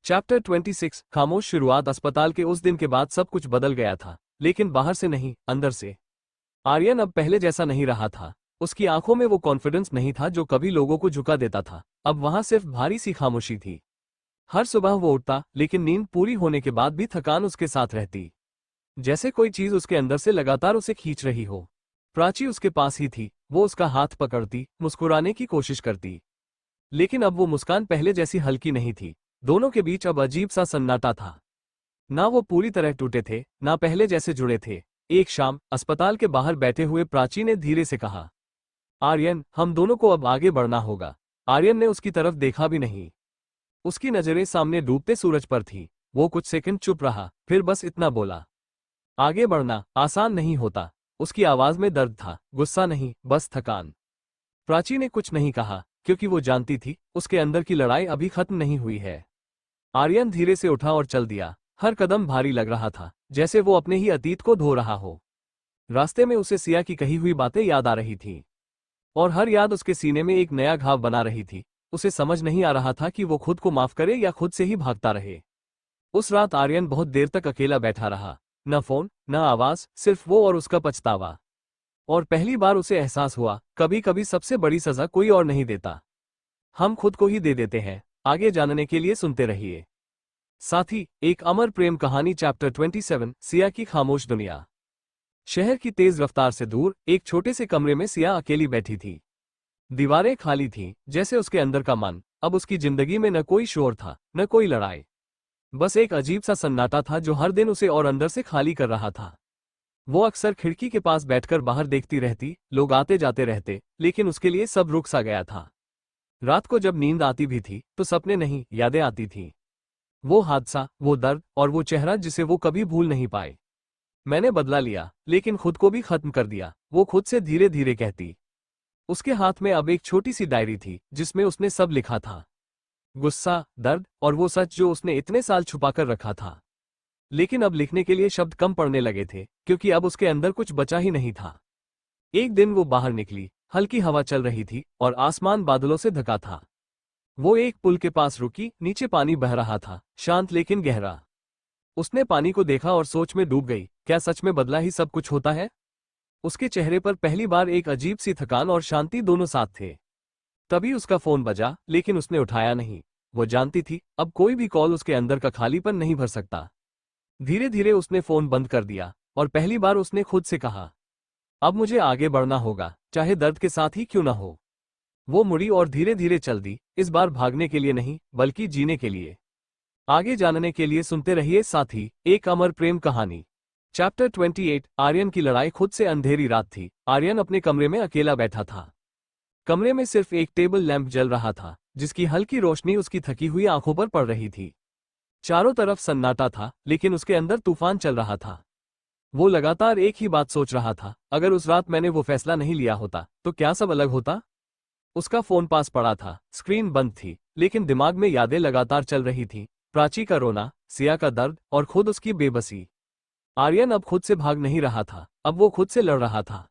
Chapter 26 खामोश शुरुआत। अस्पताल के उस दिन के बाद सब कुछ बदल गया था, लेकिन बाहर से नहीं, अंदर से। आर्यन अब पहले जैसा नहीं रहा था। उसकी आंखों में वो कॉन्फिडेंस नहीं था जो कभी लोगों को झुका देता था। अब वहां सिर्फ भारी सी खामोशी थी। हर सुबह वो उठता, लेकिन नींद पूरी होने के बाद भी थकान उसके साथ रहती, जैसे कोई चीज उसके अंदर से लगातार उसे खींच रही हो। प्राची उसके पास ही थी। वो उसका हाथ पकड़ती, मुस्कुराने की कोशिश करती, लेकिन अब वो मुस्कान पहले जैसी हल्की नहीं थी। दोनों के बीच अब अजीब सा सन्नाटा था। ना वो पूरी तरह टूटे थे, ना पहले जैसे जुड़े थे। एक शाम अस्पताल के बाहर बैठे हुए प्राची ने धीरे से कहा, आर्यन, हम दोनों को अब आगे बढ़ना होगा। आर्यन ने उसकी तरफ देखा भी नहीं। उसकी नजरें सामने डूबते सूरज पर थी। वो कुछ सेकंड चुप रहा, फिर बस इतना बोला, आगे बढ़ना आसान नहीं होता। उसकी आवाज में दर्द था, गुस्सा नहीं, बस थकान। प्राची ने कुछ नहीं कहा, क्योंकि वो जानती थी उसके अंदर की लड़ाई अभी खत्म नहीं हुई है। आर्यन धीरे से उठा और चल दिया। हर कदम भारी लग रहा था, जैसे वो अपने ही अतीत को धो रहा हो। रास्ते में उसे सिया की कही हुई बातें याद आ रही थीं, और हर याद उसके सीने में एक नया घाव बना रही थी। उसे समझ नहीं आ रहा था कि वो खुद को माफ करे या खुद से ही भागता रहे। उस रात आर्यन बहुत देर तक अकेला बैठा रहा। न फोन, न आवाज, सिर्फ वो और उसका पछतावा। और पहली बार उसे एहसास हुआ, कभी कभी सबसे बड़ी सजा कोई और नहीं देता, हम खुद को ही दे देते हैं। आगे जानने के लिए सुनते रहिए। साथी, एक अमर प्रेम कहानी। चैप्टर 27 सिया की खामोश दुनिया। शहर की तेज रफ्तार से दूर एक छोटे से कमरे में सिया अकेली बैठी थी। दीवारें खाली थीं, जैसे उसके अंदर का मन। अब उसकी जिंदगी में न कोई शोर था, न कोई लड़ाई। बस एक अजीब सा सन्नाटा था जो हर दिन उसे और अंदर से खाली कर रहा था। वो अक्सर खिड़की के पास बैठकर बाहर देखती रहती, लोग आते जाते रहते, लेकिन उसके लिए सब रुक सा गया था। रात को जब नींद आती भी थी तो सपने नहीं, यादें आती थीं। वो हादसा, वो दर्द, और वो चेहरा जिसे वो कभी भूल नहीं पाए। मैंने बदला लिया, लेकिन खुद को भी खत्म कर दिया, वो खुद से धीरे धीरे कहती। उसके हाथ में अब एक छोटी सी डायरी थी, जिसमें उसने सब लिखा था। गुस्सा, दर्द, और वो सच जो उसने इतने साल छुपाकर रखा था। लेकिन अब लिखने के लिए शब्द कम पड़ने लगे थे, क्योंकि अब उसके अंदर कुछ बचा ही नहीं था। एक दिन वो बाहर निकली। हल्की हवा चल रही थी और आसमान बादलों से ढका था। वो एक पुल के पास रुकी। नीचे पानी बह रहा था, शांत लेकिन गहरा। उसने पानी को देखा और सोच में डूब गई। क्या सच में बदला ही सब कुछ होता है? उसके चेहरे पर पहली बार एक अजीब सी थकान और शांति दोनों साथ थे। तभी उसका फोन बजा, लेकिन उसने उठाया नहीं। वो जानती थी अब कोई भी कॉल उसके अंदर का खालीपन नहीं भर सकता। धीरे धीरे उसने फोन बंद कर दिया, और पहली बार उसने खुद से कहा, अब मुझे आगे बढ़ना होगा, चाहे दर्द के साथ ही क्यों न हो। वो मुड़ी और धीरे धीरे चल दी, इस बार भागने के लिए नहीं, बल्कि जीने के लिए। आगे जानने के लिए सुनते रहिए साथी, एक अमर प्रेम कहानी। चैप्टर 28 आर्यन की लड़ाई। खुद से अंधेरी रात थी। आर्यन अपने कमरे में अकेला बैठा था। कमरे में सिर्फ एक टेबल लैंप जल रहा था, जिसकी हल्की रोशनी उसकी थकी हुई आंखों पर पड़ रही थी। चारों तरफ सन्नाटा था, लेकिन उसके अंदर तूफान चल रहा था। वो लगातार एक ही बात सोच रहा था, अगर उस रात मैंने वो फैसला नहीं लिया होता तो क्या सब अलग होता। उसका फोन पास पड़ा था, स्क्रीन बंद थी, लेकिन दिमाग में यादें लगातार चल रही थीं। प्राची का रोना, सिया का दर्द, और खुद उसकी बेबसी। आर्यन अब खुद से भाग नहीं रहा था, अब वो खुद से लड़ रहा था।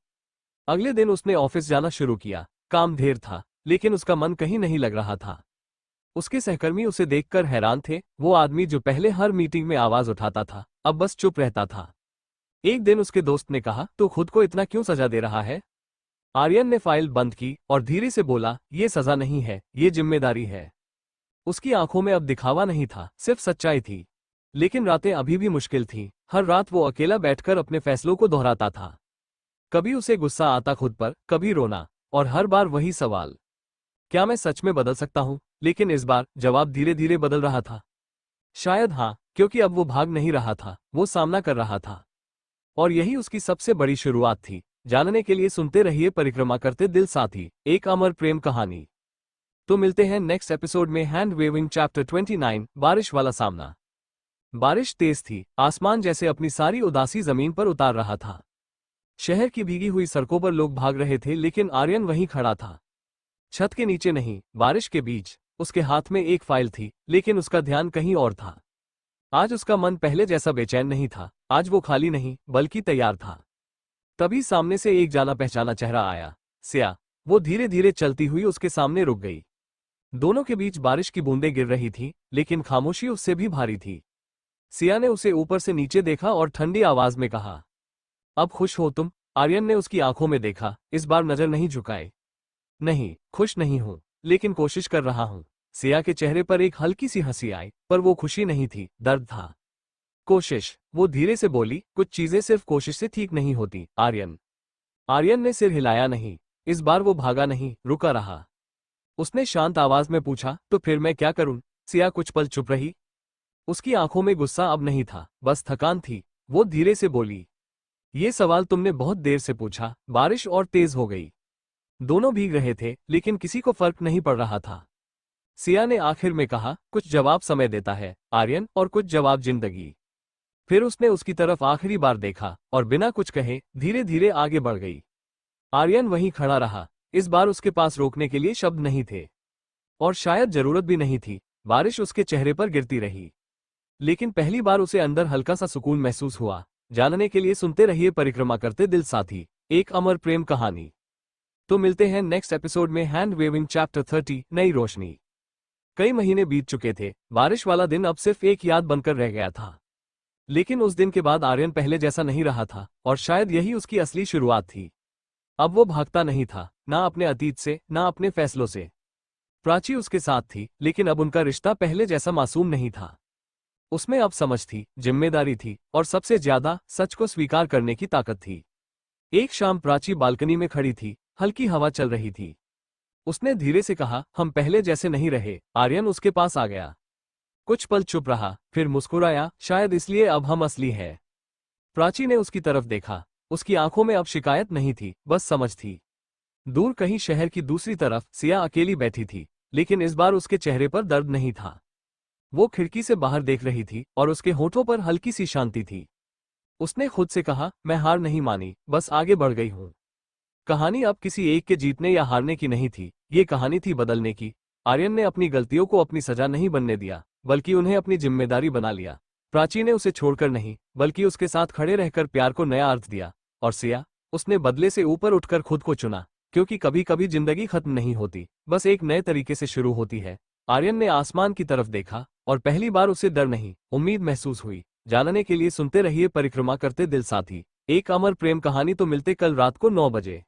अगले दिन उसने ऑफिस जाना शुरू किया। काम ढेर था, लेकिन उसका मन कहीं नहीं लग रहा था। उसके सहकर्मी उसे देखकर हैरान थे। वो आदमी जो पहले हर मीटिंग में आवाज उठाता था, अब बस चुप रहता था। एक दिन उसके दोस्त ने कहा, तू खुद को इतना क्यों सजा दे रहा है? आर्यन ने फाइल बंद की और धीरे से बोला, ये सजा नहीं है, ये जिम्मेदारी है। उसकी आंखों में अब दिखावा नहीं था, सिर्फ सच्चाई थी। लेकिन रातें अभी भी मुश्किल थीं। हर रात वो अकेला बैठकर अपने फैसलों को दोहराता था। कभी उसे गुस्सा आता खुद पर, कभी रोना, और हर बार वही सवाल, क्या मैं सच में बदल सकता हूं? लेकिन इस बार जवाब धीरे धीरे बदल रहा था। शायद हाँ, क्योंकि अब वो भाग नहीं रहा था, वो सामना कर रहा था। और यही उसकी सबसे बड़ी शुरुआत थी। जानने के लिए सुनते रहिए परिक्रमा करते दिल साथी, एक अमर प्रेम कहानी। तो मिलते हैं नेक्स्ट एपिसोड में। Hand waving. चैप्टर 29 बारिश वाला सामना। बारिश तेज थी, आसमान जैसे अपनी सारी उदासी जमीन पर उतार रहा था। शहर की भीगी हुई सड़कों पर लोग भाग रहे थे, लेकिन आर्यन वहीं खड़ा था। छत के नीचे नहीं, बारिश के बीच। उसके हाथ में एक फाइल थी, लेकिन उसका ध्यान कहीं और था। आज उसका मन पहले जैसा बेचैन नहीं था। आज वो खाली नहीं, बल्कि तैयार था। तभी सामने से एक जाना पहचाना चेहरा आया, सिया। वो धीरे धीरे चलती हुई उसके सामने रुक गई। दोनों के बीच बारिश की बूंदें गिर रही थी, लेकिन खामोशी उससे भी भारी थी। सिया ने उसे ऊपर से नीचे देखा और ठंडी आवाज में कहा, अब खुश हो तुम? आर्यन ने उसकी आंखों में देखा, इस बार नजर नहीं झुकाए। नहीं, खुश नहीं हूं, लेकिन कोशिश कर रहा हूं। सिया के चेहरे पर एक हल्की सी हंसी आई, पर वो खुशी नहीं थी, दर्द था। कोशिश, वो धीरे से बोली, कुछ चीजें सिर्फ कोशिश से ठीक नहीं होती, आर्यन। आर्यन ने सिर हिलाया नहीं। इस बार वो भागा नहीं, रुका रहा। उसने शांत आवाज में पूछा, तो फिर मैं क्या करूं? सिया कुछ पल चुप रही। उसकी आंखों में गुस्सा अब नहीं था, बस थकान थी। वो धीरे से बोली, ये सवाल तुमने बहुत देर से पूछा। बारिश और तेज हो गई। दोनों भीग रहे थे, लेकिन किसी को फर्क नहीं पड़ रहा था। सिया ने आखिर में कहा, कुछ जवाब समय देता है, आर्यन, और कुछ जवाब जिंदगी। फिर उसने उसकी तरफ आखिरी बार देखा, और बिना कुछ कहे धीरे धीरे आगे बढ़ गई। आर्यन वहीं खड़ा रहा। इस बार उसके पास रोकने के लिए शब्द नहीं थे, और शायद जरूरत भी नहीं थी। बारिश उसके चेहरे पर गिरती रही, लेकिन पहली बार उसे अंदर हल्का सा सुकून महसूस हुआ। जानने के लिए सुनते रहिए परिक्रमा करते दिल साथी, एक अमर प्रेम कहानी। तो मिलते हैं नेक्स्ट एपिसोड में। Hand waving chapter 30, Nai Roshni. कई महीने बीत चुके थे। बारिश वाला दिन अब सिर्फ एक याद बनकर रह गया था। लेकिन उस दिन के बाद आर्यन पहले जैसा नहीं रहा था, और शायद यही उसकी असली शुरुआत थी। अब वो भागता नहीं था, ना अपने अतीत से, ना अपने फैसलों से। प्राची उसके साथ थी, लेकिन अब उनका रिश्ता पहले जैसा मासूम नहीं था। उसमें अब समझ थी, जिम्मेदारी थी, और सबसे ज्यादा सच को स्वीकार करने की ताकत थी। एक शाम प्राची बालकनी में खड़ी थी, हल्की हवा चल रही थी। उसने धीरे से कहा, हम पहले जैसे नहीं रहे। आर्यन उसके पास आ गया। कुछ पल चुप रहा, फिर मुस्कुराया, शायद इसलिए अब हम असली है। प्राची ने उसकी तरफ देखा। उसकी आंखों में अब शिकायत नहीं थी, बस समझ थी। दूर कहीं शहर की दूसरी तरफ सिया अकेली बैठी थी, लेकिन इस बार उसके चेहरे पर दर्द नहीं था। वो खिड़की से बाहर देख रही थी, और उसके होठों पर हल्की सी शांति थी। उसने खुद से कहा, मैं हार नहीं मानी, बस आगे बढ़ गई हूं। कहानी अब किसी एक के जीतने या हारने की नहीं थी, ये कहानी थी बदलने की। आर्यन ने अपनी गलतियों को अपनी सजा नहीं बनने दिया, बल्कि उन्हें अपनी जिम्मेदारी बना लिया। प्राची ने उसे छोड़कर नहीं, बल्कि उसके साथ खड़े रहकर प्यार को नया अर्थ दिया। और सिया, उसने बदले से ऊपर उठकर खुद को चुना, क्योंकि कभी कभी जिंदगी खत्म नहीं होती, बस एक नए तरीके से शुरू होती है। आर्यन ने आसमान की तरफ देखा, और पहली बार उसे डर नहीं, उम्मीद महसूस हुई। जानने के लिए सुनते रहिए परिक्रमा करते दिल साथी, एक अमर प्रेम कहानी। तो मिलते कल रात को 9 बजे।